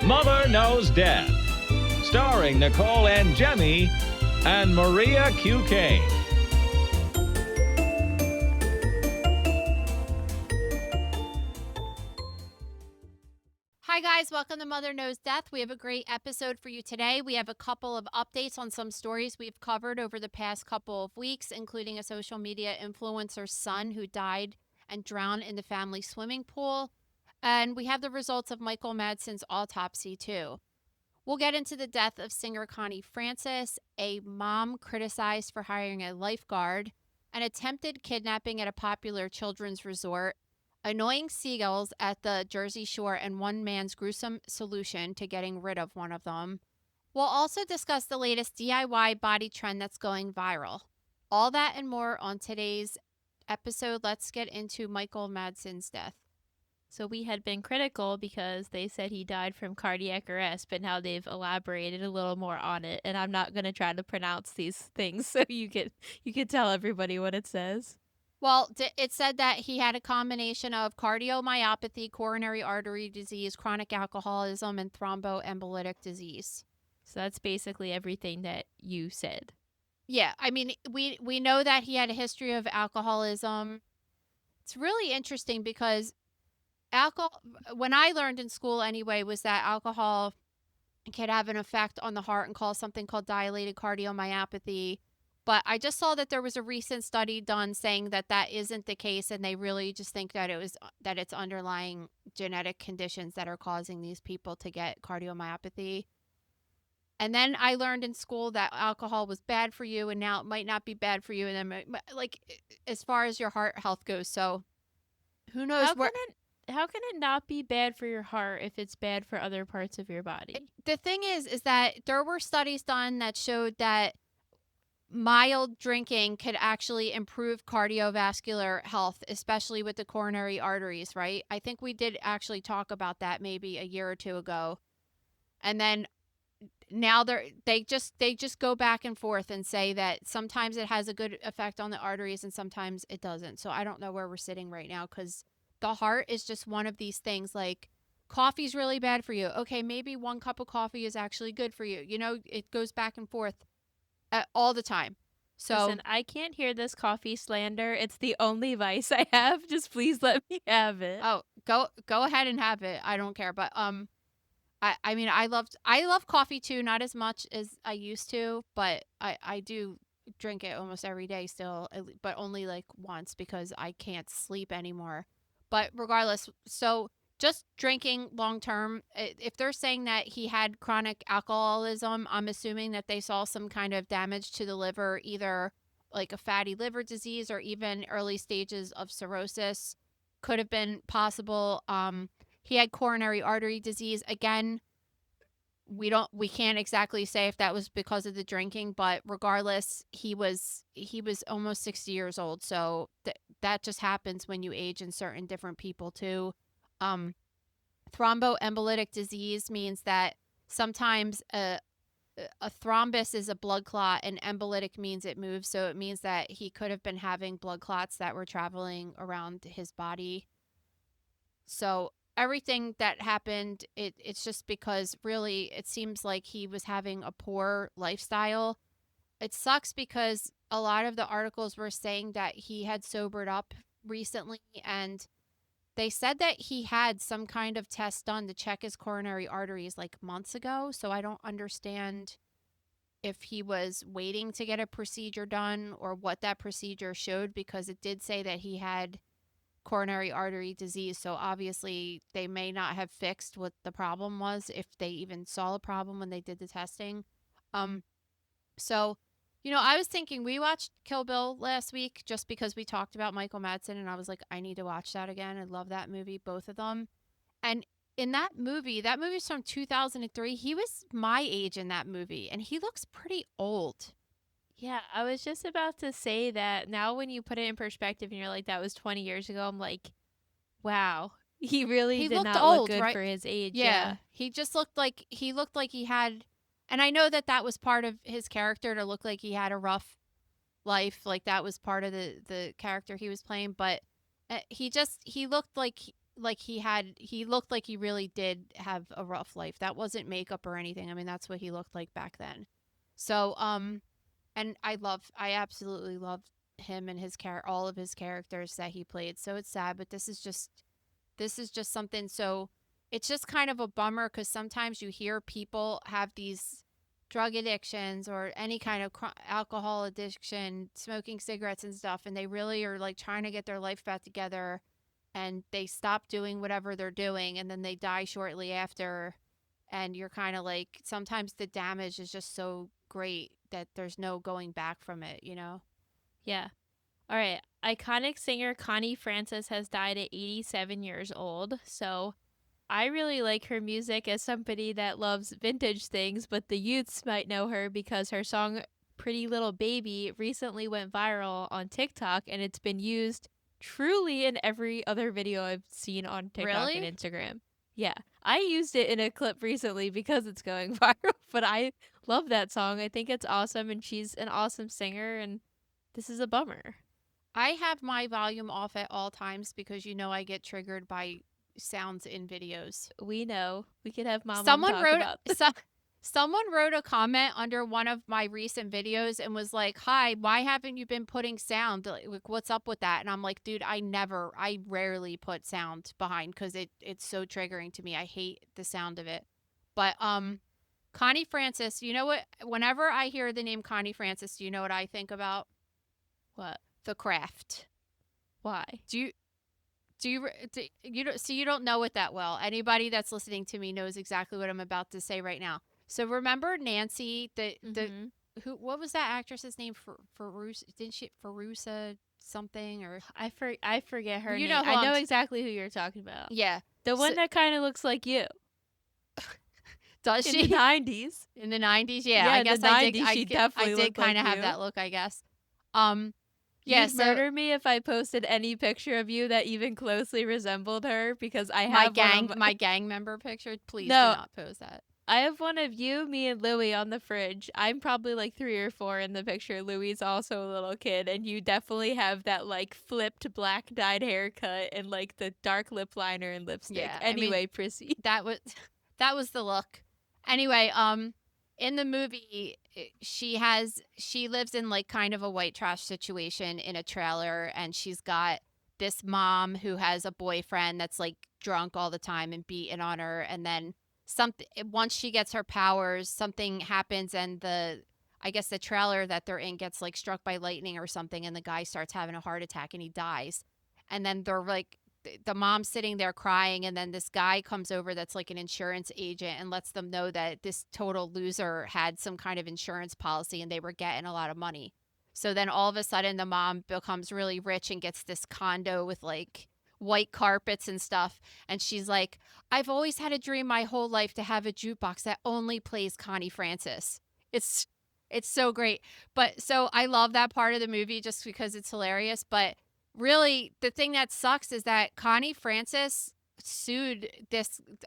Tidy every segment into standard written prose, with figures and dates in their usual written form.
Mother Knows Death, starring Nicole and Jemmy and Maria Q. Kane. Hi guys, welcome to Mother Knows Death. We have a great episode for you today. We have a couple of updates on some stories we've covered over the past couple of weeks, including a social media influencer's son who died and drowned in the family swimming pool. And we have the results of Michael Madsen's autopsy too. We'll get into the death of singer Connie Francis, a mom criticized for hiring a lifeguard, an attempted kidnapping at a popular children's resort, annoying seagulls at the Jersey Shore, and one man's gruesome solution to getting rid of one of them. We'll also discuss the latest DIY body trend that's going viral. All that and more on today's episode. Let's get into Michael Madsen's death. So we had been critical because they said he died from cardiac arrest, but now they've elaborated a little more on it, and I'm not going to try to pronounce these things so you can tell everybody what it says. Well, it said that he had a combination of cardiomyopathy, coronary artery disease, chronic alcoholism, and thromboembolic disease. So that's basically everything that you said. Yeah, I mean, we know that he had a history of alcoholism. It's really interesting because when I learned in school anyway, was that alcohol can have an effect on the heart and cause something called dilated cardiomyopathy. But I just saw that there was a recent study done saying that that isn't the case, and they really just think that it's underlying genetic conditions that are causing these people to get cardiomyopathy. And then I learned in school that alcohol was bad for you, and now it might not be bad for you, and then like as far as your heart health goes. So who knows? How can it not be bad for your heart if it's bad for other parts of your body? The thing is that there were studies done that showed that mild drinking could actually improve cardiovascular health, especially with the coronary arteries, right? I think we did actually talk about that maybe a year or two ago. And then now they just go back and forth and say that sometimes it has a good effect on the arteries and sometimes it doesn't. So I don't know where we're sitting right now, because the heart is just one of these things. Like, coffee's really bad for you. Okay, maybe 1 cup of coffee is actually good for you. You know, it goes back and forth all the time. So listen, I can't hear this coffee slander. It's the only vice I have. Just please let me have it. Oh, go ahead and have it. I don't care. But I mean, I love coffee too, not as much as I used to, but I do drink it almost every day still, but only like once because I can't sleep anymore. But regardless, so just drinking long term, if they're saying that he had chronic alcoholism, I'm assuming that they saw some kind of damage to the liver, either like a fatty liver disease or even early stages of cirrhosis could have been possible. He had coronary artery disease. Again, we can't exactly say if that was because of the drinking, but regardless, he was almost 60 years old. So that just happens when you age in certain different people too. Thromboembolic disease means that sometimes a thrombus is a blood clot and embolytic means it moves. So it means that he could have been having blood clots that were traveling around his body. So everything that happened, it's just because really it seems like he was having a poor lifestyle. It sucks because a lot of the articles were saying that he had sobered up recently, and they said that he had some kind of test done to check his coronary arteries like months ago. So I don't understand if he was waiting to get a procedure done or what that procedure showed, because it did say that he had coronary artery disease. So obviously they may not have fixed what the problem was, if they even saw a problem when they did the testing. So, you know, I was thinking, we watched Kill Bill last week just because we talked about Michael Madsen, and I was like, I need to watch that again. I love that movie, both of them. And in that movie's from 2003. He was my age in that movie, and he looks pretty old. Yeah, I was just about to say that. Now when you put it in perspective and you're like, that was 20 years ago, I'm like, wow. He really did not look good for his age. Yeah. He just looked like he had, and I know that was part of his character, to look like he had a rough life. Like that was part of the character he was playing, but he looked like like he looked like he really did have a rough life. That wasn't makeup or anything. I mean, that's what he looked like back then. So, and I absolutely love him and all of his characters that he played. So it's sad, but this is just something. So it's just kind of a bummer because sometimes you hear people have these drug addictions or any kind of alcohol addiction, smoking cigarettes and stuff, and they really are like trying to get their life back together, and they stop doing whatever they're doing, and then they die shortly after. And you're kind of like, sometimes the damage is just so great that there's no going back from it, you know? Yeah. All right. Iconic singer Connie Francis has died at 87 years old. So I really like her music as somebody that loves vintage things, but the youths might know her because her song Pretty Little Baby recently went viral on TikTok, and it's been used truly in every other video I've seen on TikTok Really? and Instagram. Yeah. I used it in a clip recently because it's going viral, but I love that song. I think it's awesome, and she's an awesome singer, and this is a bummer. I have my volume off at all times because you know I get triggered by sounds in videos. We know. We could have Mom Someone talk wrote about this. someone wrote a comment under one of my recent videos and was like, "Hi, why haven't you been putting sound? Like, what's up with that?" And I'm like, "Dude, I rarely put sound behind because it's so triggering to me. I hate the sound of it." But Connie Francis, you know what? Whenever I hear the name Connie Francis, do you know what I think about? What? The Craft. Why? You don't know it that well. Anybody that's listening to me knows exactly what I'm about to say right now. So remember Nancy, Mhm. what was that actress's name? Farousa, didn't she Farousa something or I forget her you name. know who I know I'm exactly who you're talking about. yeah. The So, one that kind of looks like you does in she the 90s. in the 90s? Yeah, Yeah, I in the guess I did. 90s, she I definitely did looked kind like of have you. that look, I guess. Yeah. You'd So murder me if I posted any picture of you that even closely resembled her because I my have one of my gang member picture. Please do No, not post that. I have one of you, me, and Louie on the fridge. I'm probably like 3 or 4 in the picture. Louie's also a little kid, and you definitely have that like flipped black dyed haircut and like the dark lip liner and lipstick. Yeah. I mean, Anyway, proceed. that was that was the look. Anyway, in the movie she lives in like kind of a white trash situation in a trailer, and she's got this mom who has a boyfriend that's like drunk all the time and beating on her, and then something once she gets her powers, something happens, and I guess the trailer that they're in gets like struck by lightning or something, and the guy starts having a heart attack and he dies. And then they're like the mom's sitting there crying, and then this guy comes over that's like an insurance agent and lets them know that this total loser had some kind of insurance policy and they were getting a lot of money. So then all of a sudden the mom becomes really rich and gets this condo with like white carpets and stuff, and she's like, "I've always had a dream my whole life to have a jukebox that only plays Connie Francis." It's so great. But so I love that part of the movie just because it's hilarious, but really the thing that sucks is that Connie Francis sued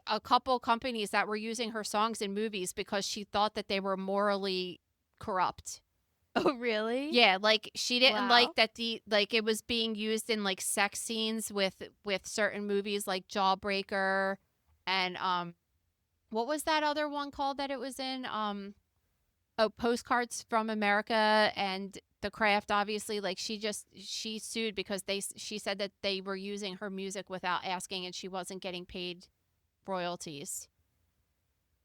a couple companies that were using her songs in movies because she thought that they were morally corrupt. Oh, really? Yeah, like she didn't Wow. like that it was being used in like sex scenes with certain movies like Jawbreaker and what was that other one called that it was in? Oh, Postcards from America and The Craft, obviously. Like she sued because she said that they were using her music without asking and she wasn't getting paid royalties.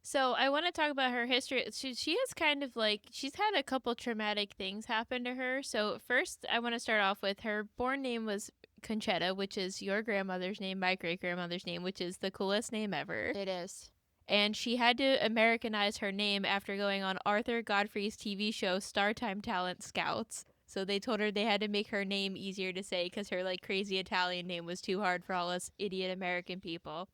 So I want to talk about her history. She has kind of like she's had a couple traumatic things happen to her. So first, I want to start off with her born name was Conchetta, which is your grandmother's name, my great grandmother's name, which is the coolest name ever. It is. And she had to Americanize her name after going on Arthur Godfrey's TV show Startime Talent Scouts. So they told her they had to make her name easier to say because her like crazy Italian name was too hard for all us idiot American people.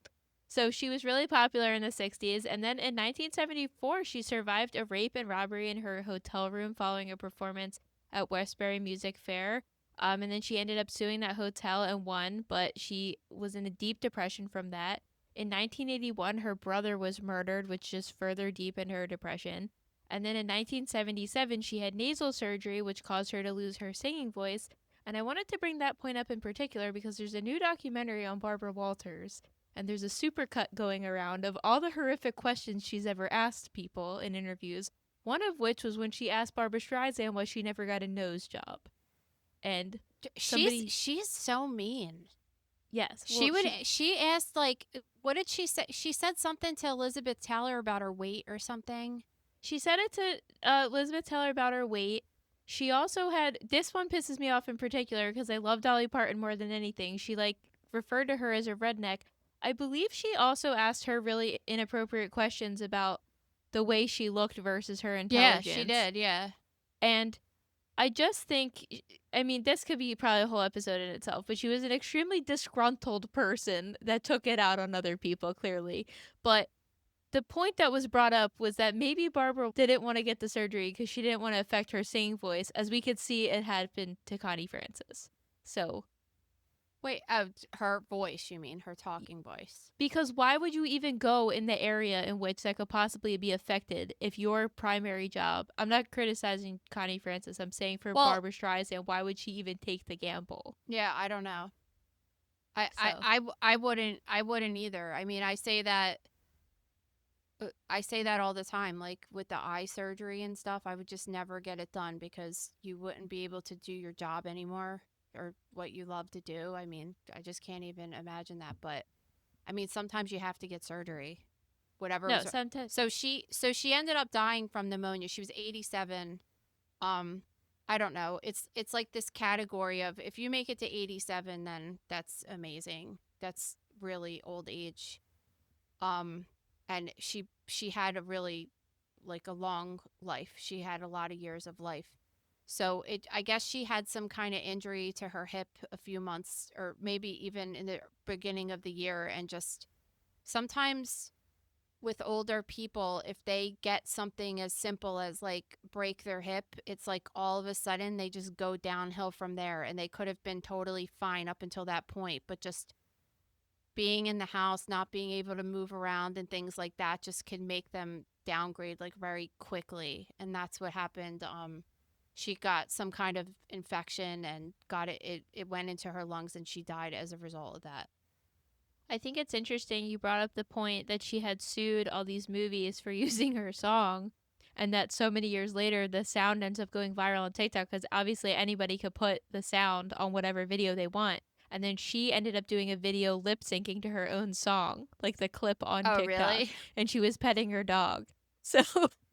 So she was really popular in the 60s, and then in 1974, she survived a rape and robbery in her hotel room following a performance at Westbury Music Fair. And then she ended up suing that hotel and won, but she was in a deep depression from that. In 1981, her brother was murdered, which just further deepened her depression. And then in 1977, she had nasal surgery, which caused her to lose her singing voice. And I wanted to bring that point up in particular because there's a new documentary on Barbara Walters, and there's a supercut going around of all the horrific questions she's ever asked people in interviews, one of which was when she asked Barbara Streisand why she never got a nose job. And somebody... She's so mean. Yes. She asked, like, what did she say? She said something to Elizabeth Taylor about her weight or something. She said it to Elizabeth Taylor about her weight. She also had, this one pisses me off in particular because I love Dolly Parton more than anything. She, like, referred to her as a redneck. I believe she also asked her really inappropriate questions about the way she looked versus her intelligence. Yeah, she did, yeah. And I just think, I mean, this could be probably a whole episode in itself, but she was an extremely disgruntled person that took it out on other people, clearly. But the point that was brought up was that maybe Barbara didn't want to get the surgery because she didn't want to affect her singing voice, as we could see it had been to Connie Francis. So... Wait, her voice, you mean? Her talking voice. Because why would you even go in the area in which that could possibly be affected if your primary job... I'm not criticizing Connie Francis. I'm saying for Barbara Streisand, why would she even take the gamble? Yeah, I don't know. I wouldn't either. I mean, I say that all the time, like with the eye surgery and stuff. I would just never get it done because you wouldn't be able to do your job anymore. Or what you love to do. I mean, I just can't even imagine that. But I mean, sometimes you have to get surgery, whatever. No, sometimes. So she ended up dying from pneumonia. She was 87. I don't know. It's like this category of if you make it to 87, then that's amazing. That's really old age. And she had a really like a long life. She had a lot of years of life. So I guess she had some kind of injury to her hip a few months or maybe even in the beginning of the year. And just sometimes with older people, if they get something as simple as like break their hip, it's like all of a sudden they just go downhill from there, and they could have been totally fine up until that point. But just being in the house, not being able to move around and things like that just can make them downgrade like very quickly. And that's what happened. She got some kind of infection and got it went into her lungs, and she died as a result of that. I think it's interesting you brought up the point that she had sued all these movies for using her song, and that so many years later the sound ends up going viral on TikTok because obviously anybody could put the sound on whatever video they want. And then she ended up doing a video lip syncing to her own song, like the clip on TikTok. Really? And she was petting her dog. So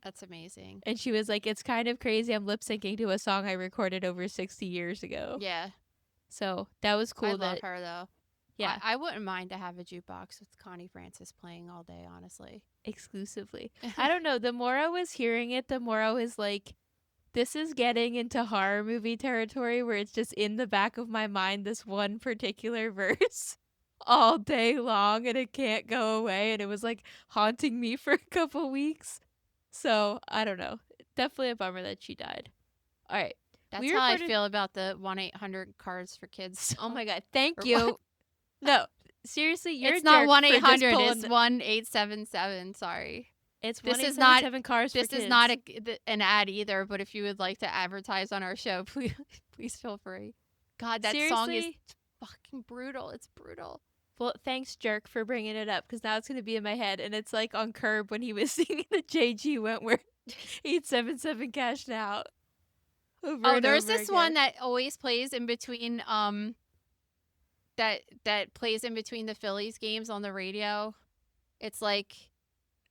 that's amazing. And she was like, it's kind of crazy. I'm lip syncing to a song I recorded over 60 years ago. Yeah. So that was cool. I love her though. Yeah. I wouldn't mind to have a jukebox with Connie Francis playing all day, honestly. Exclusively. I don't know. The more I was hearing it, the more I was like, this is getting into horror movie territory where it's just in the back of my mind, this one particular verse all day long, and it can't go away. And it was like haunting me for a couple weeks. So I don't know. Definitely a bummer that she died. All right. That's how I feel about the 1-800 Cars for Kids. Oh my God. Thank you. No, seriously, you're it's not 1-800. It's 1-877. Sorry. It's this 1-877 Cars for Kids. This is not an ad either, but if you would like to advertise on our show, please feel free. God, that song is fucking brutal. It's brutal. Well, thanks, Jerk, for bringing it up, because now it's going to be in my head, and it's like on Curb when he was singing the J.G. Wentworth 877 Cashed Out. There's this one that always plays in between that plays in between the Phillies games on the radio. It's like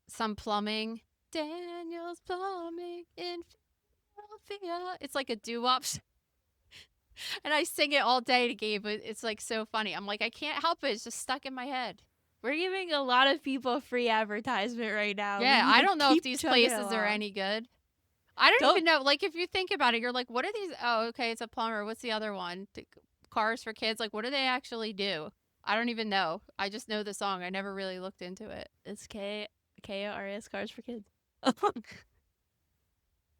some plumbing. Daniel's Plumbing in Philadelphia. It's like a doo-wop. And I sing it all day to Gabe. It's like so funny. I'm like, I can't help it. It's just stuck in my head. We're giving a lot of people free advertisement right now. Yeah, I don't know if these places are any good. I don't even know. Like, if you think about it, you're like, what are these? Oh, okay, it's a plumber. What's the other one? Cars for Kids. Like, what do they actually do? I don't even know. I just know the song. I never really looked into it. It's K-A-R-S, Cars for Kids.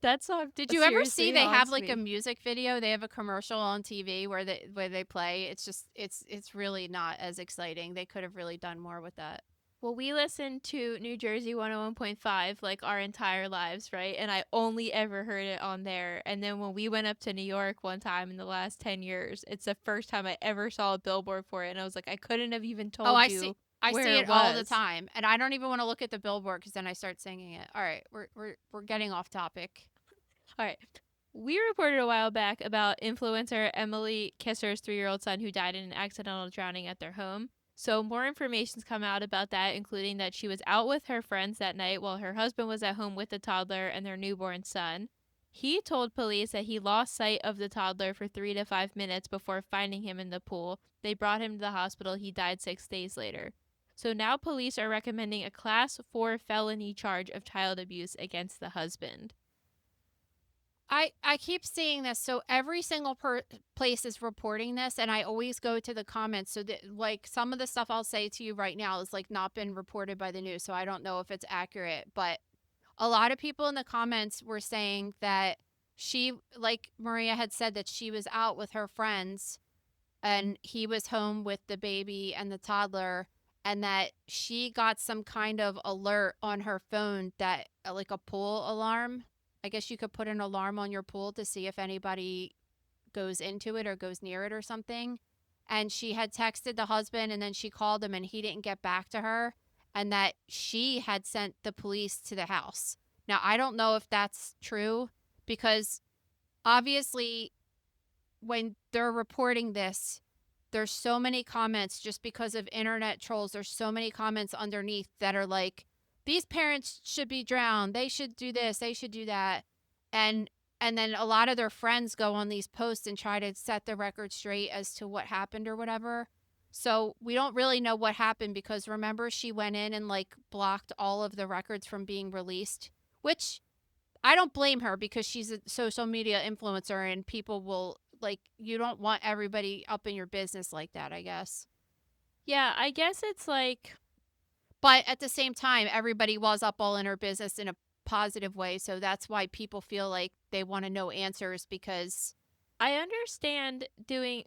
That song. Did you ever see they have like a music video? They have a commercial on TV where they play. It's just it's really not as exciting. They could have really done more with that. Well, we listened to New Jersey 101.5 like our entire lives, right? And I only ever heard it on there. And then when we went up to New York one time in the last 10 years, it's the first time I ever saw a billboard for it. And I was like, I couldn't have even Oh, told you I where see it it all the was. time, and I don't even want to look at the billboard because then I start singing it. All right, we're getting off topic. All right. We reported a while back about influencer Emilie Kiser's 3-year-old son who died in an accidental drowning at their home. So more information's come out about that, including that she was out with her friends that night while her husband was at home with the toddler and their newborn son. He told police that he lost sight of the toddler for 3 to 5 minutes before finding him in the pool. They brought him to the hospital. He died 6 days later. So now police are recommending a class 4 felony charge of child abuse against the husband. I keep seeing this, so every single place is reporting this, and I always go to the comments. So that, like, some of the stuff I'll say to you right now is like not been reported by the news, so I don't know if it's accurate. But a lot of people in the comments were saying that she, like Maria had said, that she was out with her friends, and he was home with the baby and the toddler, and that she got some kind of alert on her phone that like a pool alarm. I guess you could put an alarm on your pool to see if anybody goes into it or goes near it or something. And she had texted the husband, and then she called him and he didn't get back to her, and that she had sent the police to the house. Now, I don't know if that's true because obviously when they're reporting this, there's so many comments just because of internet trolls. There's so many comments underneath that are like, these parents should be drowned. They should do this. They should do that. And then a lot of their friends go on these posts and try to set the record straight as to what happened or whatever. So we don't really know what happened because remember she went in and like blocked all of the records from being released, which I don't blame her because she's a social media influencer and people will like, you don't want everybody up in your business like that, I guess. Yeah, I guess it's like, but at the same time, everybody was up all in her business in a positive way. So that's why people feel like they want to know answers because I understand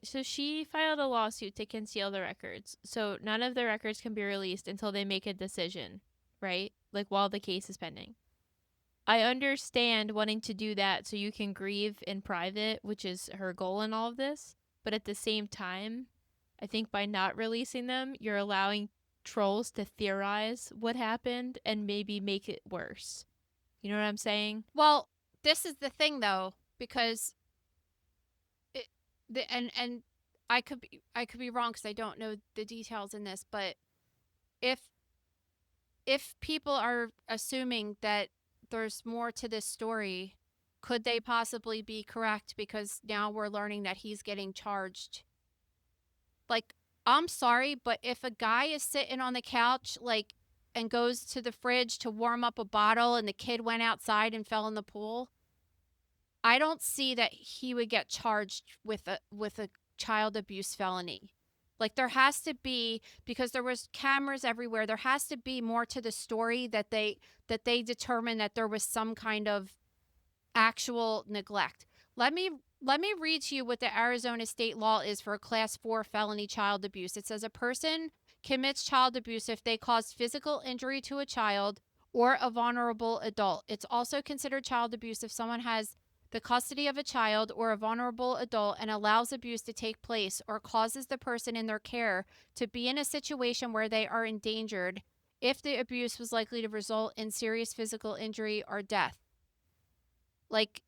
so she filed a lawsuit to conceal the records. So none of the records can be released until they make a decision, right? Like while the case is pending. I understand wanting to do that so you can grieve in private, which is her goal in all of this. But at the same time, I think by not releasing them, you're allowing trolls to theorize what happened and maybe make it worse. You know what I'm saying? Well, this is the thing though, because and I could be wrong because I don't know the details in this, but if people are assuming that there's more to this story, could they possibly be correct because now we're learning that he's getting charged? Like, I'm sorry, but if a guy is sitting on the couch, like, and goes to the fridge to warm up a bottle and the kid went outside and fell in the pool, I don't see that he would get charged with a child abuse felony. Like, there has to be, because there was cameras everywhere, there has to be more to the story that they determined that there was some kind of actual neglect. Let me read to you what the Arizona state law is for a class 4 felony child abuse. It says a person commits child abuse if they cause physical injury to a child or a vulnerable adult. It's also considered child abuse if someone has the custody of a child or a vulnerable adult and allows abuse to take place or causes the person in their care to be in a situation where they are endangered if the abuse was likely to result in serious physical injury or death. Like,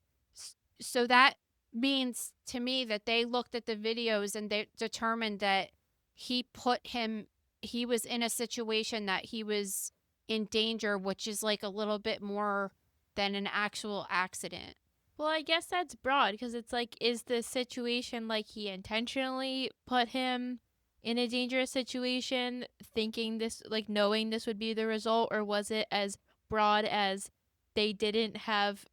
so that means to me that they looked at the videos and they determined that he was in a situation that he was in danger, which is like a little bit more than an actual accident. Well, I guess that's broad because it's like, is the situation like he intentionally put him in a dangerous situation, thinking this, like knowing this would be the result, or was it as broad as they didn't have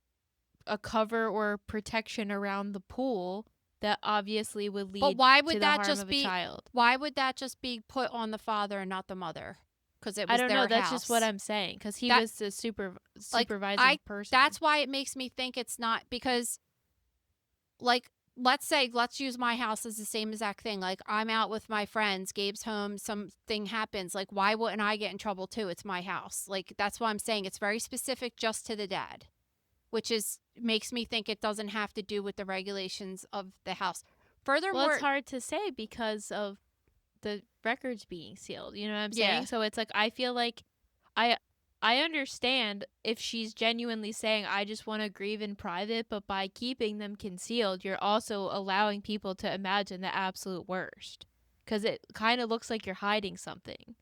a cover or protection around the pool that obviously would lead But why would to the that harm just of be a child? why would that just be put on the father and not the mother? Because it was I don't their know. That's house. just what I'm saying. Because he That- was the supervising person. That's why it makes me think it's not, because like let's use my house as the same exact thing. Like, I'm out with my friends, Gabe's home, something happens. Like, why wouldn't I get in trouble too? It's my house. Like, that's why I'm saying it's very specific just to the dad, which is makes me think it doesn't have to do with the regulations of the house. Well, Furthermore, it's hard to say because of the records being sealed. You know what I'm yeah. saying? So it's like I feel like I I understand if she's genuinely saying I just want to grieve in private, but by keeping them concealed, you're also allowing people to imagine the absolute worst cuz it kind of looks like you're hiding something.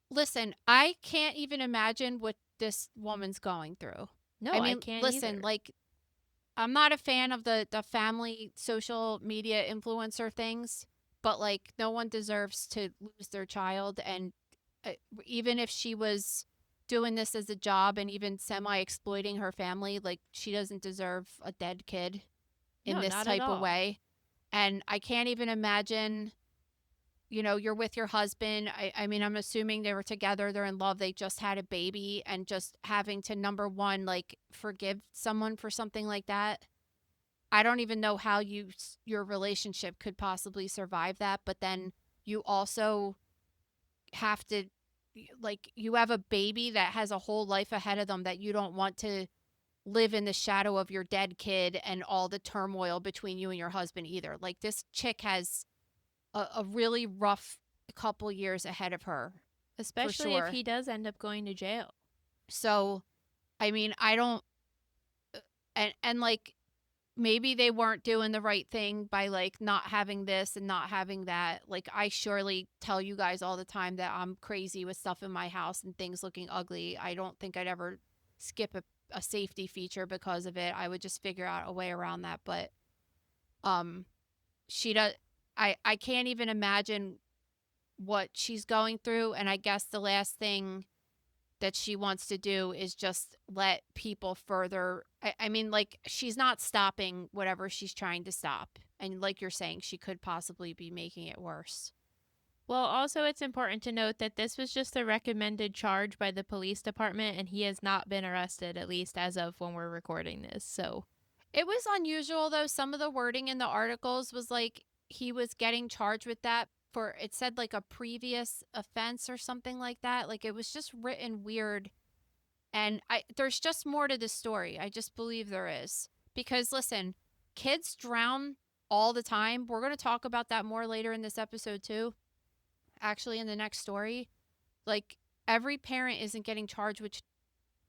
Listen, I can't even imagine what this woman's going through. No, I I mean, can't listen, either. like, I'm not a fan of the family social media influencer things, but like, no one deserves to lose their child. And uh, even if she was doing this as a job and even semi exploiting her family, like, she doesn't deserve a dead kid in No, this not at type of all. way. And I can't even imagine, you're with your husband. I mean, I'm assuming they were together, they're in love, they just had a baby, and just having to, number one, like, forgive someone for something like that. I don't even know how your relationship could possibly survive that, but then you also have to, like, you have a baby that has a whole life ahead of them that you don't want to live in the shadow of your dead kid and all the turmoil between you and your husband either. Like, this chick has a really rough couple years ahead of her, for Especially if sure. he does end up going to jail. So, I mean, I don't, and like, maybe they weren't doing the right thing by, like, not having this and not having that. Like, I surely tell you guys all the time that I'm crazy with stuff in my house and things looking ugly. I don't think I'd ever skip a safety feature because of it. I would just figure out a way around that. But um she does, I can't even imagine what she's going through. And I guess the last thing that she wants to do is just let people further. I mean, like, she's not stopping whatever she's trying to stop. And like you're saying, she could possibly be making it worse. Well, also, it's important to note that this was just a recommended charge by the police department, and he has not been arrested, at least as of when we're recording this. So, It was unusual, though. Some of the wording in the articles was like he was getting charged with that for, it said, like, a previous offense or something like that. Like, it was just written weird. And there's just more to this story. I just believe there is. Because listen, kids drown all the time. We're going to talk about that more later in this episode too. Actually, in the next story, like, every parent isn't getting charged with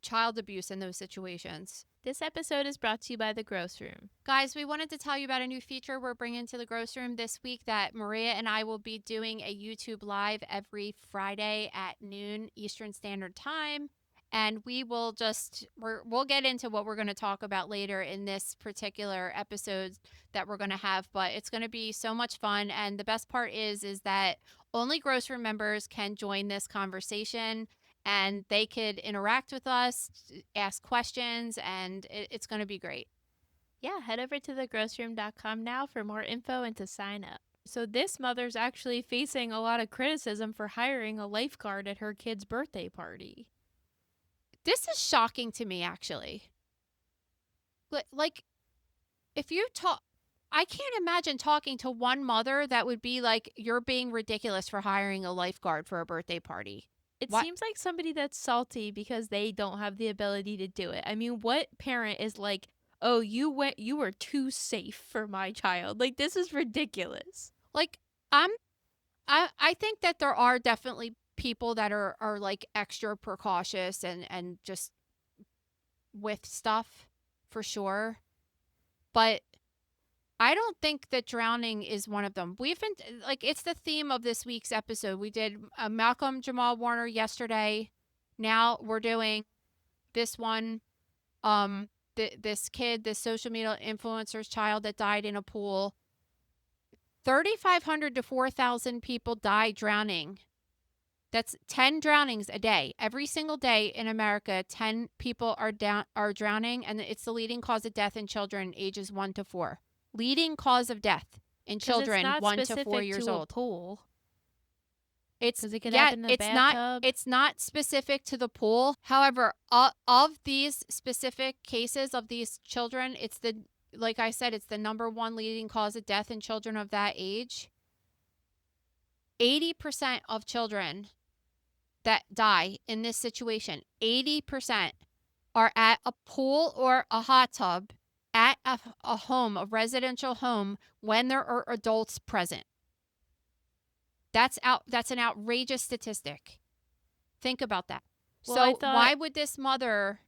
child abuse in those situations. this episode is brought to you by The Gross Room. Guys, we wanted to tell you about a new feature we're bringing to the Gross Room this week, that Maria and I will be doing a YouTube live every Friday at noon Eastern Standard Time. And we will we'll get into what we're going to talk about later in this particular episode that we're going to have, but it's going to be so much fun. And the best part is that only Gross Room members can join this conversation, and they could interact with us, ask questions, and it's going to be great. Yeah, head over to thegrossroom.com now for more info and to sign up. So, this mother's actually facing a lot of criticism for hiring a lifeguard at her kid's birthday party. This is shocking to me, actually. Like, if you talk, I can't imagine talking to one mother that would be like, you're being ridiculous for hiring a lifeguard for a birthday party. It What? seems like somebody that's salty because they don't have the ability to do it. I mean, what parent is like, oh, you were too safe for my child? Like, this is ridiculous. Like, I think that there are definitely people that are like extra precautious and just with stuff, for sure. But I don't think that drowning is one of them. We've been, like, it's the theme of this week's episode. We did Malcolm Jamal Warner yesterday. Now we're doing this one. This kid, this social media influencer's child that died in a pool. 3,500 to 4,000 people die drowning. That's 10 drownings a day. Every single day in America, 10 people are drowning, and it's the leading cause of death in children ages 1 to 4. Leading cause of death in 'Cause it's children not 1 to specific 4 years to a old. pool. It's 'Cause it could yeah, happen in the bathtub. it's not specific to the pool. However, of these specific cases of these children, it's the like I said, it's the number one leading cause of death in children of that age. 80% of children that die in this situation, 80% are at a pool or a hot tub at a home, a residential home, when there are adults present. That's an outrageous statistic. Think about that. Well, I So thought why would this mother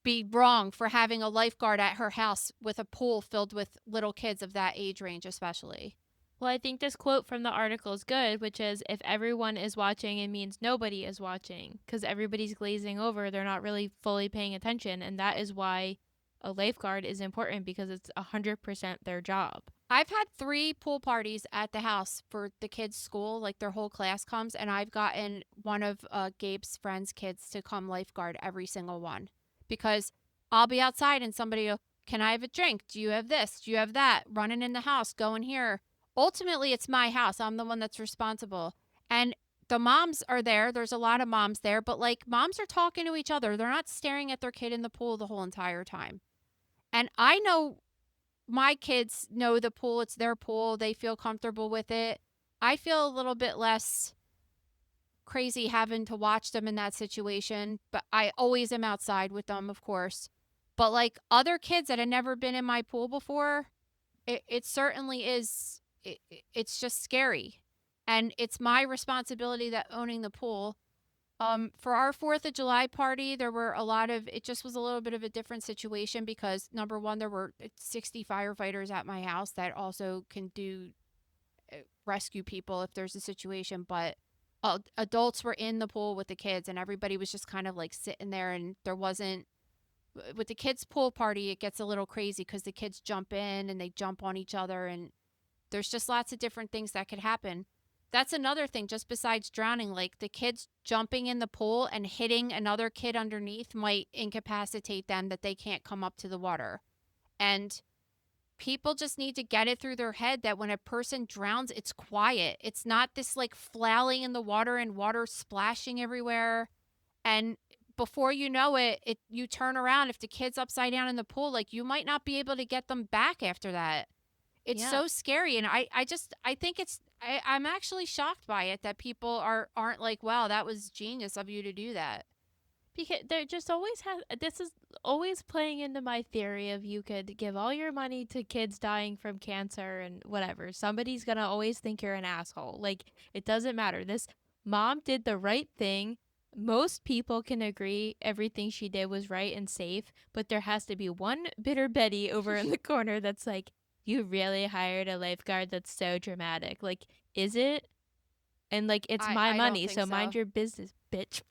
be wrong for having a lifeguard at her house with a pool filled with little kids of that age range, especially? Well, I think this quote from the article is good, which is if everyone is watching, it means nobody is watching because everybody's glazing over. They're not really fully paying attention. And that is why a lifeguard is important because it's 100% their job. I've had 3 pool parties at the house for the kids' school, like their whole class comes, and I've gotten one of Gabe's friends' kids to come lifeguard every single one because I'll be outside and somebody will, can I have a drink? Do you have this? Do you have that? Running in the house, going here. Ultimately, it's my house. I'm the one that's responsible. And the moms are there. There's a lot of moms there, but like moms are talking to each other. They're not staring at their kid in the pool the whole entire time. And I know my kids know the pool. It's their pool. They feel comfortable with it. I feel a little bit less crazy having to watch them in that situation, but I always am outside with them, of course. But like other kids that had never been in my pool before, it certainly is. It's just scary. And it's my responsibility that owning the pool. For our 4th of July party, there were a lot of, it just was a little bit of a different situation because number one, there were 60 firefighters at my house that also can do rescue people if there's a situation. But adults were in the pool with the kids and everybody was just kind of like sitting there, and there wasn't, with the kids' pool party, it gets a little crazy because the kids jump in and they jump on each other, and there's just lots of different things that could happen. That's another thing, just besides drowning, like the kids jumping in the pool and hitting another kid underneath might incapacitate them that they can't come up to the water. And people just need to get it through their head that when a person drowns, it's quiet. It's not this like flailing in the water and water splashing everywhere. And before you know it, you turn around. If the kid's upside down in the pool, like you might not be able to get them back after that. It's Yeah. so scary, and I think I'm actually shocked by it that people aren't like, wow, that was genius of you to do that. Because there just always has, this is always playing into my theory of you could give all your money to kids dying from cancer and whatever. Somebody's going to always think you're an asshole. Like, it doesn't matter. This mom did the right thing. Most people can agree everything she did was right and safe, but there has to be one bitter Betty over in the corner that's like, you really hired a lifeguard? That's so dramatic. Like, is it? And like, it's my I don't money, think so mind so. your business, bitch.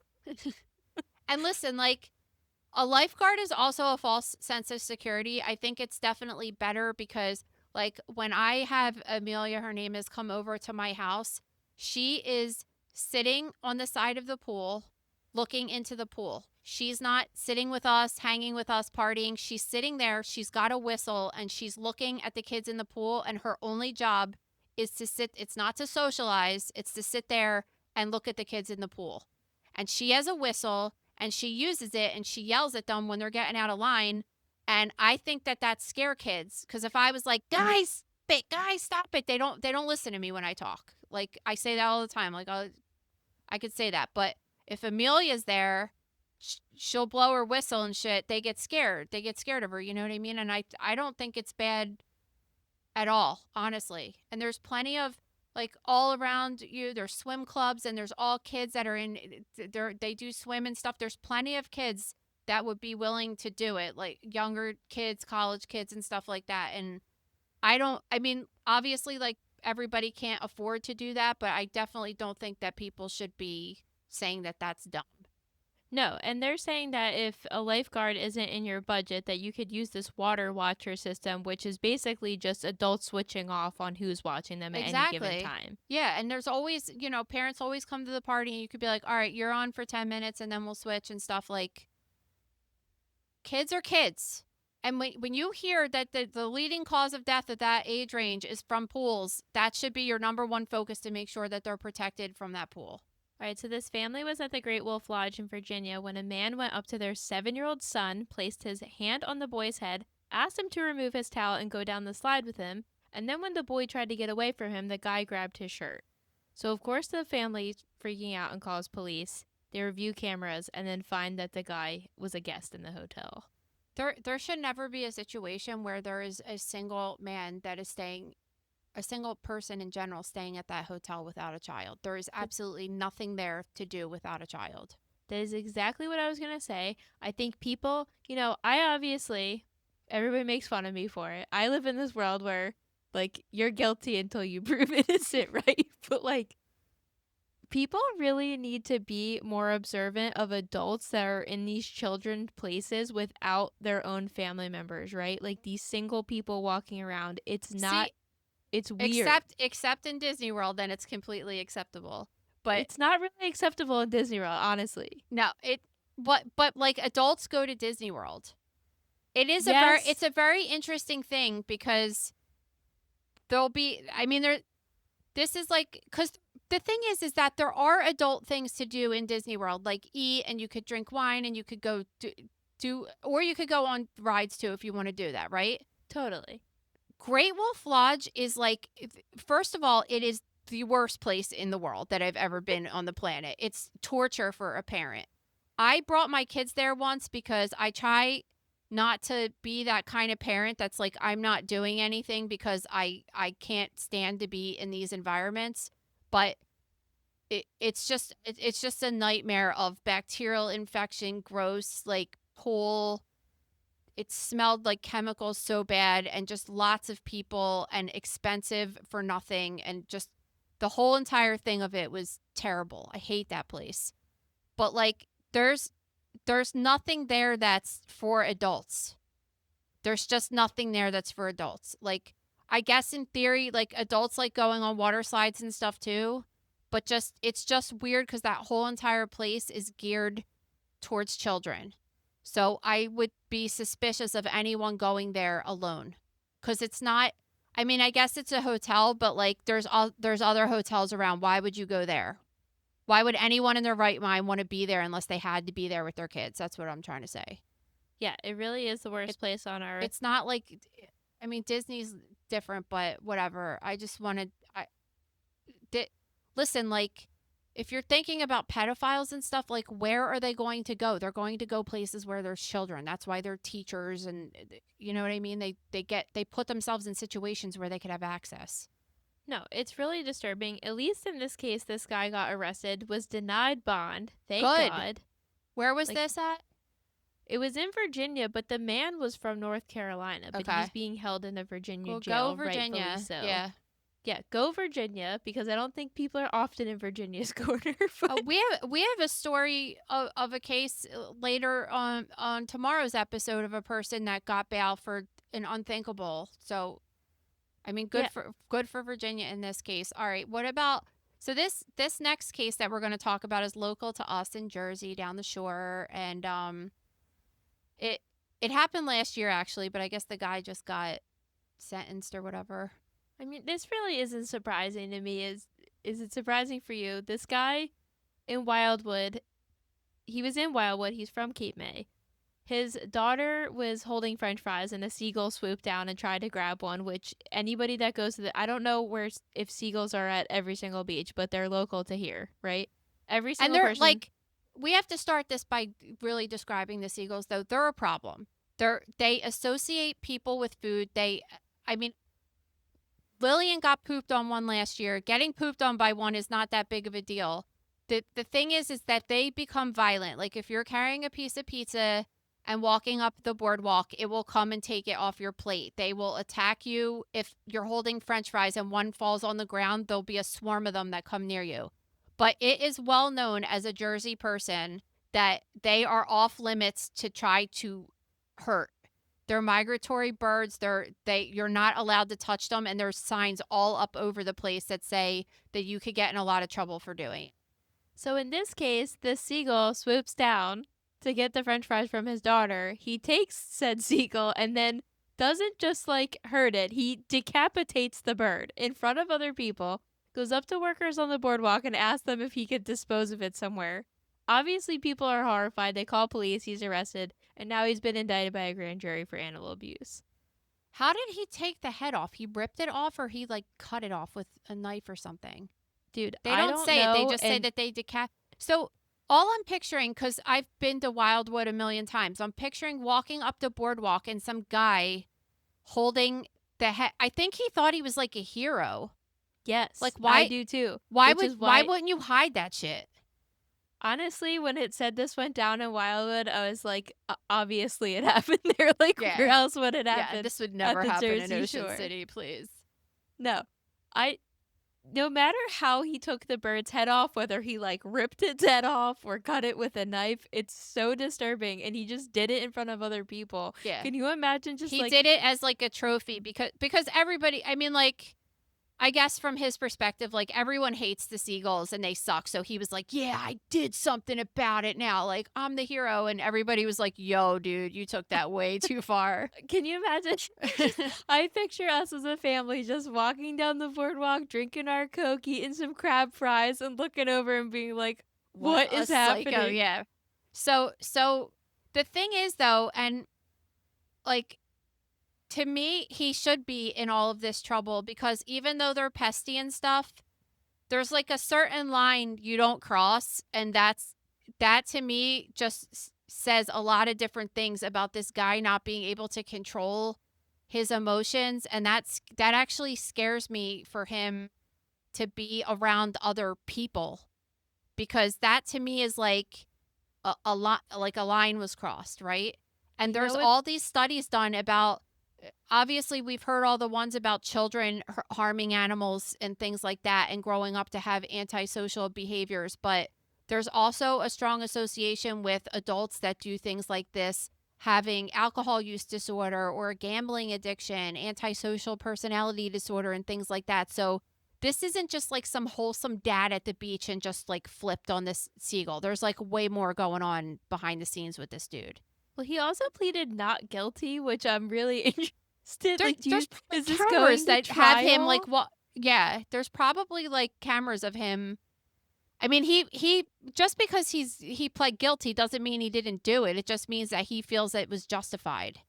And listen, like a lifeguard is also a false sense of security. I think it's definitely better because like when I have Amelia, her name is, come over to my house, she is sitting on the side of the pool looking into the pool. She's not sitting with us, hanging with us, partying. She's sitting there. She's got a whistle and she's looking at the kids in the pool. And her only job is to sit. It's not to socialize. It's to sit there and look at the kids in the pool. And she has a whistle and she uses it and she yells at them when they're getting out of line. And I think that scare kids. Because if I was like, guys, stop it. They don't listen to me when I talk. Like I say that all the time. Like I could say that. But if Amelia's there, she'll blow her whistle and shit. They get scared. They get scared of her. You know what I mean? And I don't think it's bad at all, honestly. And there's plenty of like all around you. There's swim clubs and there's all kids that are in. They do swim and stuff. There's plenty of kids that would be willing to do it, like younger kids, college kids, and stuff like that. And I mean, obviously, like everybody can't afford to do that, but I definitely don't think that people should be saying that that's dumb. No, and they're saying that if a lifeguard isn't in your budget, that you could use this water watcher system, which is basically just adults switching off on who's watching them at any given Exactly. time. Yeah, and there's always, parents always come to the party and you could be like, all right, you're on for 10 minutes and then we'll switch and stuff. Like, kids are kids. And when you hear that the leading cause of death at that age range is from pools, that should be your number one focus to make sure that they're protected from that pool. All right, so this family was at the Great Wolf Lodge in Virginia when a man went up to their 7-year-old son, placed his hand on the boy's head, asked him to remove his towel and go down the slide with him, and then when the boy tried to get away from him, the guy grabbed his shirt. So of course the family's freaking out and calls police. They review cameras and then find that the guy was a guest in the hotel. There should never be a situation where there is a single man that is staying, a single person in general staying at that hotel without a child. There is absolutely nothing there to do without a child. That is exactly what I was going to say. I think people, everybody makes fun of me for it. I live in this world where, you're guilty until you prove innocent, right? But, people really need to be more observant of adults that are in these children places without their own family members, right? Like these single people walking around. It's not, it's weird. Except in Disney World, then it's completely acceptable. But it's not really acceptable in Disney World, honestly. No, but adults go to Disney World. It is Yes. it's a very interesting thing because there'll be, because the thing is that there are adult things to do in Disney World, like eat, and you could drink wine, and you could go or you could go on rides too if you want to do that, right? Totally. Great Wolf Lodge is first of all, it is the worst place in the world that I've ever been on the planet. It's torture for a parent. I brought my kids there once because I try not to be that kind of parent that's like, I'm not doing anything because I can't stand to be in these environments. But it's just a nightmare of bacterial infection, gross, pool. It smelled like chemicals so bad, and just lots of people, and expensive for nothing, and just the whole entire thing of it was terrible. I hate that place. But there's nothing there that's for adults. There's just nothing there that's for adults. I guess in theory, adults like going on water slides and stuff too, but it's just weird because that whole entire place is geared towards children. So I would be suspicious of anyone going there alone, because it's not. I guess it's a hotel, but there's other hotels around. Why would you go there? Why would anyone in their right mind want to be there unless they had to be there with their kids? That's what I'm trying to say. Yeah, it really is the worst place on earth. It's not Disney's different, but whatever. I just wanted, listen, if you're thinking about pedophiles and stuff, where are they going to go? They're going to go places where there's children. That's why they're teachers, and you know what I mean? They put themselves in situations where they could have access. No, it's really disturbing. At least in this case, this guy got arrested, was denied bond. Thank God. Where was this at? It was in Virginia, but the man was from North Carolina. But Okay. he's being held in a Virginia Well, jail. go Virginia. Rightfully so. Yeah. Go Virginia, because I don't think people are often in Virginia's corner. We have a story of a case later on tomorrow's episode of a person that got bail for an unthinkable. So, good for Virginia in this case. All right, what about? So this next case that we're going to talk about is local to us in Jersey, down the shore, and it happened last year actually, but I guess the guy just got sentenced or whatever. This really isn't surprising to me. Is it surprising for you? This guy in Wildwood, he was in Wildwood. He's from Cape May. His daughter was holding French fries, and a seagull swooped down and tried to grab one, which anybody that goes to I don't know if seagulls are at every single beach, but they're local to here, right? Every single person. We have to start this by really describing the seagulls, though. They're a problem. They associate people with food. Lillian got pooped on one last year. Getting pooped on by one is not that big of a deal. The thing is that they become violent. If you're carrying a piece of pizza and walking up the boardwalk, it will come and take it off your plate. They will attack you. If you're holding French fries and one falls on the ground, there'll be a swarm of them that come near you. But it is well known as a Jersey person that they are off limits to try to hurt. They're migratory birds. You're not allowed to touch them, and there's signs all up over the place that say that you could get in a lot of trouble for doing it. So in this case, the seagull swoops down to get the french fries from his daughter. He takes said seagull and then doesn't just like hurt it. He decapitates the bird in front of other people, goes up to workers on the boardwalk and asks them if he could dispose of it somewhere. Obviously, people are horrified. They call police. He's arrested. And now he's been indicted by a grand jury for animal abuse. How did he take the head off? He ripped it off, or he like cut it off with a knife or something? Dude, They I don't say it. They know, just say and that they So all I'm picturing, because I've been to Wildwood a million times, I'm picturing walking up the boardwalk and some guy holding the head. I think he thought he was like a hero. yes, Like, why- I do too. Why Which is why wouldn't you hide that shit? Honestly, when it said this went down in Wildwood, I was like, obviously it happened there. Like, Yeah. where else would it happen? Yeah, this would never the happen in Jersey Ocean Shore. City, please. No, no matter how he took the bird's head off, whether he like ripped its head off or cut it with a knife, it's so disturbing. And he just did it in front of other people. Yeah. Can you imagine just He like, did it as like a trophy because everybody, I mean, like, I guess from his perspective, like, everyone hates the seagulls and they suck. So he was like, yeah, I did something about it now. Like, I'm the hero. And everybody was like, yo, dude, you took that way too far. can you imagine? I picture us as a family just walking down the boardwalk, drinking our Coke, eating some crab fries, and looking over and being like, what a is psycho, happening? yeah. So the thing is, though, and like, to me, he should be in all of this trouble because even though they're pesty and stuff, there's like a certain line you don't cross. And that to me just says a lot of different things about this guy not being able to control his emotions. And that actually scares me for him to be around other people, because that to me is like a lot, like a line was crossed, right? And You know there's what- all these studies done about, obviously we've heard all the ones about children harming animals and things like that and growing up to have antisocial behaviors, but there's also a strong association with adults that do things like this having alcohol use disorder or gambling addiction, antisocial personality disorder, and things like that. So this isn't just like some wholesome dad at the beach and just like flipped on this seagull. There's like way more going on behind the scenes with this dude. Well, he also pleaded not guilty, which I'm really interested. Like, There's is this cameras going to that have him like trial? what? Yeah, there's probably like cameras of him. I mean, he just because he pled guilty doesn't mean he didn't do it. It just means that he feels that it was justified.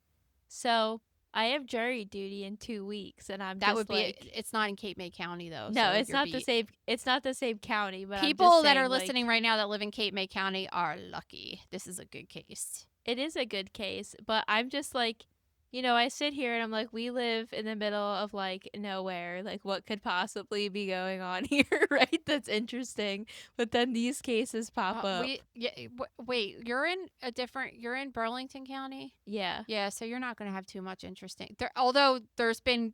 So I have jury duty in 2 weeks, and I'm That just would be. like, It's not in Cape May County though. no, so it's you're not the beat. same. It's not the same county. But People I'm just that are saying, like, listening right now that live in Cape May County are lucky. This is a good case. it is a good case, but I'm just like, I sit here and I'm like, we live in the middle of like nowhere. Like, what could possibly be going on here, right? That's interesting. But then these cases pop up. Wait, you're in Burlington County? Yeah. Yeah, so you're not going to have too much interesting. Although there's been,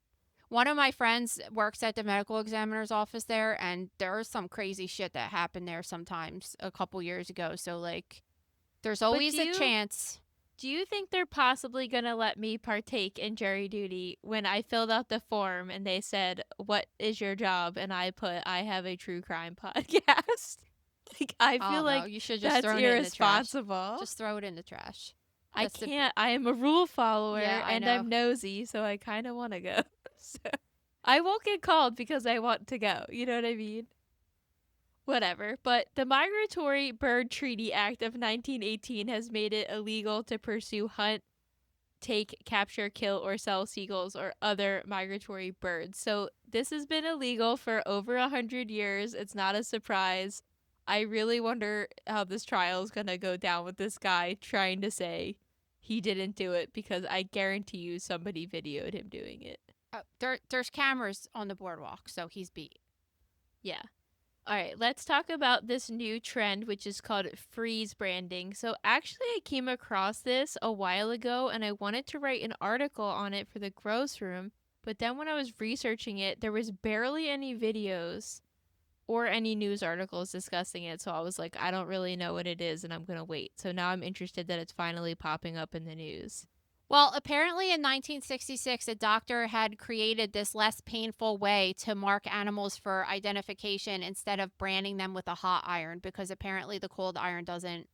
one of my friends works at the medical examiner's office there, and there's some crazy shit that happened there sometimes a couple years ago. So like, there's always a chance. Do you think they're possibly going to let me partake in jury duty when I filled out the form and they said, what is your job? And I put, I have a true crime podcast. Like, I Oh, feel no, like you should just that's throw it in the trash. irresponsible. Just throw it in the trash. I That's the- can't. I am a rule follower Yeah, I and know. I'm nosy, so I kind of want to go. So I won't get called because I want to go. You know what I mean? Whatever. But the Migratory Bird Treaty Act of 1918 has made it illegal to pursue, hunt, take, capture, kill, or sell seagulls or other migratory birds. So this has been illegal for over 100 years. It's not a surprise. I really wonder how this trial is going to go down with this guy trying to say he didn't do it, because I guarantee you somebody videoed him doing it. There's cameras on the boardwalk, so he's beat. Yeah. All right, let's talk about this new trend, which is called freeze branding. So actually, I came across this a while ago, and I wanted to write an article on it for the Gross Room. But then when I was researching it, there was barely any videos or any news articles discussing it. So I was like, I don't really know what it is, and I'm going to wait. So now I'm interested that it's finally popping up in the news. Well, apparently in 1966, a doctor had created this less painful way to mark animals for identification instead of branding them with a hot iron, because apparently the cold iron doesn't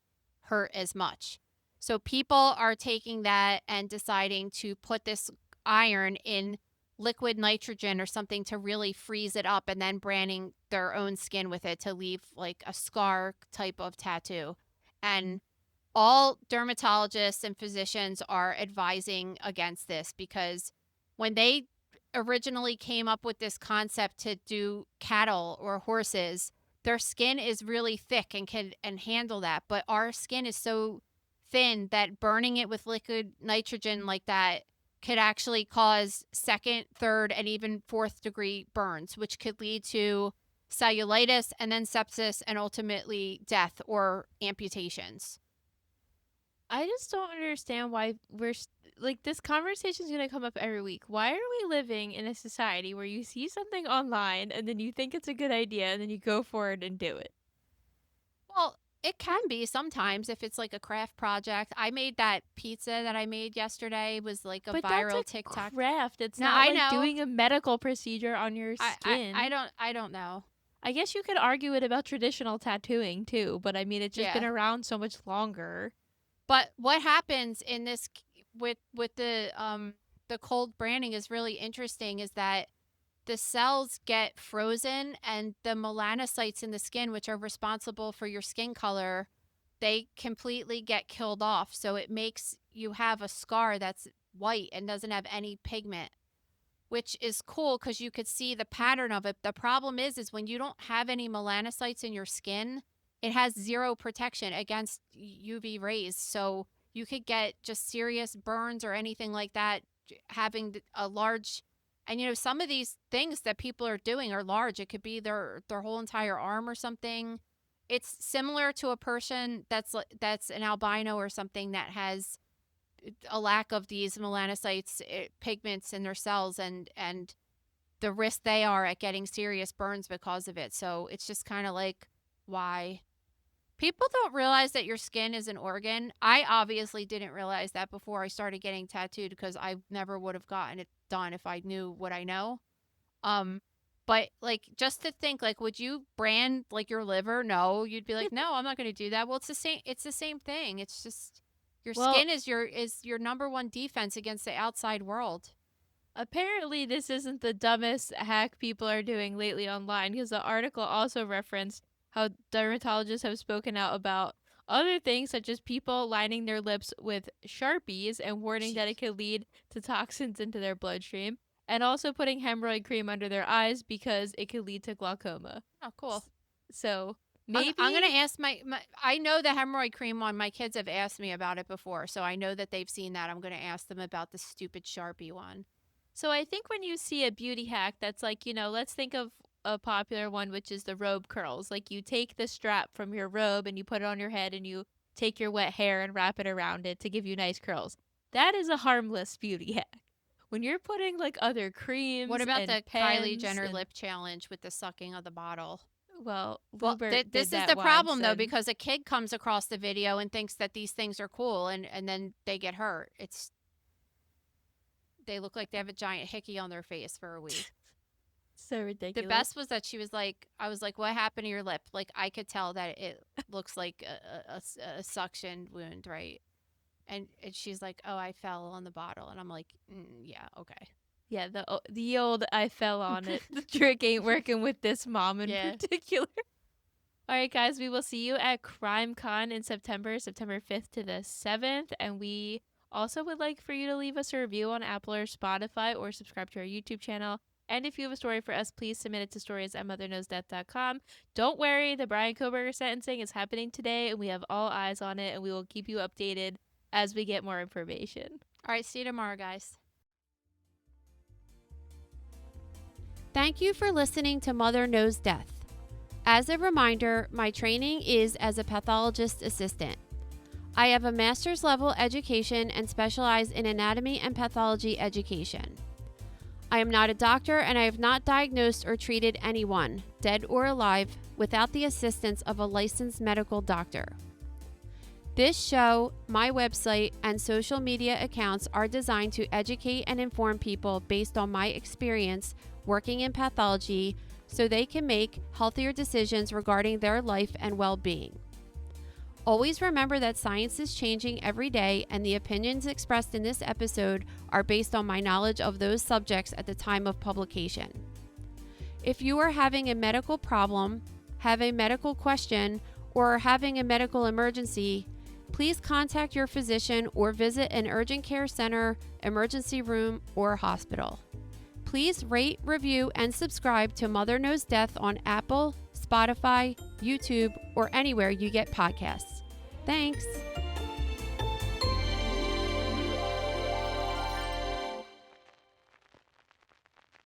hurt as much. So people are taking that and deciding to put this iron in liquid nitrogen or something to really freeze it up, and then branding their own skin with it to leave like a scar type of tattoo. And all dermatologists and physicians are advising against this, because when they originally came up with this concept to do cattle or horses, their skin is really thick and can handle that. But our skin is so thin that burning it with liquid nitrogen like that could actually cause second, third, and even fourth degree burns, which could lead to cellulitis and then sepsis and ultimately death or amputations. I just don't understand why like, this conversation is going to come up every week. Why are we living in a society where you see something online and then you think it's a good idea and then you go for it and do it? Well, it can be sometimes if it's like a craft project. I made that pizza that I made yesterday, was like a But viral that's a TikTok. craft. It's No, not I like know. doing a medical procedure on your skin. I don't know. I guess you could argue it about traditional tattooing too, but I mean, it's just been Yeah. around so much longer. But what happens in this with the cold branding is really interesting, is that the cells get frozen and the melanocytes in the skin, which are responsible for your skin color, they completely get killed off. So it makes you have a scar that's white and doesn't have any pigment, which is cool because you could see the pattern of it. The problem is when you don't have any melanocytes in your skin, it has zero protection against UV rays. So you could get just serious burns or anything like that, having a large, and some of these things that people are doing are large. It could be their whole entire arm or something. It's similar to a person that's an albino or something that has a lack of these melanocytes, pigments in their cells, and the risk they are at getting serious burns because of it. So it's just kind of like, why? People don't realize that your skin is an organ. I obviously didn't realize that before I started getting tattooed, because I never would have gotten it done if I knew what I know. But like, just to think, like, would you brand like your liver? No, you'd be like, no, I'm not going to do that. Well, it's the same. It's the same thing. It's just your skin is your number one defense against the outside world. Apparently, this isn't the dumbest hack people are doing lately online, because the article also referenced how dermatologists have spoken out about other things, such as people lining their lips with Sharpies and warning that it could lead to toxins into their bloodstream, and also putting hemorrhoid cream under their eyes because it could lead to glaucoma. Oh, cool. So maybe I'm going to ask my I know the hemorrhoid cream one. My kids have asked me about it before, so I know that they've seen that. I'm going to ask them about the stupid Sharpie one. So I think when you see a beauty hack that's like, let's think of a popular one, which is the robe curls. Like, you take the strap from your robe and you put it on your head and you take your wet hair and wrap it around it to give you nice curls. That is a harmless beauty hack. When you're putting like other creams, what about and the pens Kylie Jenner and, lip challenge with the sucking of the bottle? Well, This is the problem though, because a kid comes across the video and thinks that these things are cool, and then they get hurt. They look like they have a giant hickey on their face for a week. So ridiculous. The best was that I was like, what happened to your lip? Like, I could tell that it looks like a suction wound, right? And she's like, oh, I fell on the bottle. And I'm like, yeah, okay. Yeah, the old I fell on it. The trick ain't working with this mom in particular. All right, guys, we will see you at CrimeCon in September 5th to the 7th. And we also would like for you to leave us a review on Apple or Spotify, or subscribe to our YouTube channel. And if you have a story for us, please submit it to stories@motherknowsdeath.com. Don't worry, the Bryan Kohberger sentencing is happening today, and we have all eyes on it, and we will keep you updated as we get more information. All right, see you tomorrow, guys. Thank you for listening to Mother Knows Death. As a reminder, my training is as a pathologist assistant. I have a master's level education and specialize in anatomy and pathology education. I am not a doctor, and I have not diagnosed or treated anyone, dead or alive, without the assistance of a licensed medical doctor. This show, my website, and social media accounts are designed to educate and inform people based on my experience working in pathology, so they can make healthier decisions regarding their life and well-being. Always remember that science is changing every day, and the opinions expressed in this episode are based on my knowledge of those subjects at the time of publication. If you are having a medical problem, have a medical question, or are having a medical emergency, please contact your physician or visit an urgent care center, emergency room, or hospital. Please rate, review, and subscribe to Mother Knows Death on Apple, Spotify, YouTube, or anywhere you get podcasts. Thanks.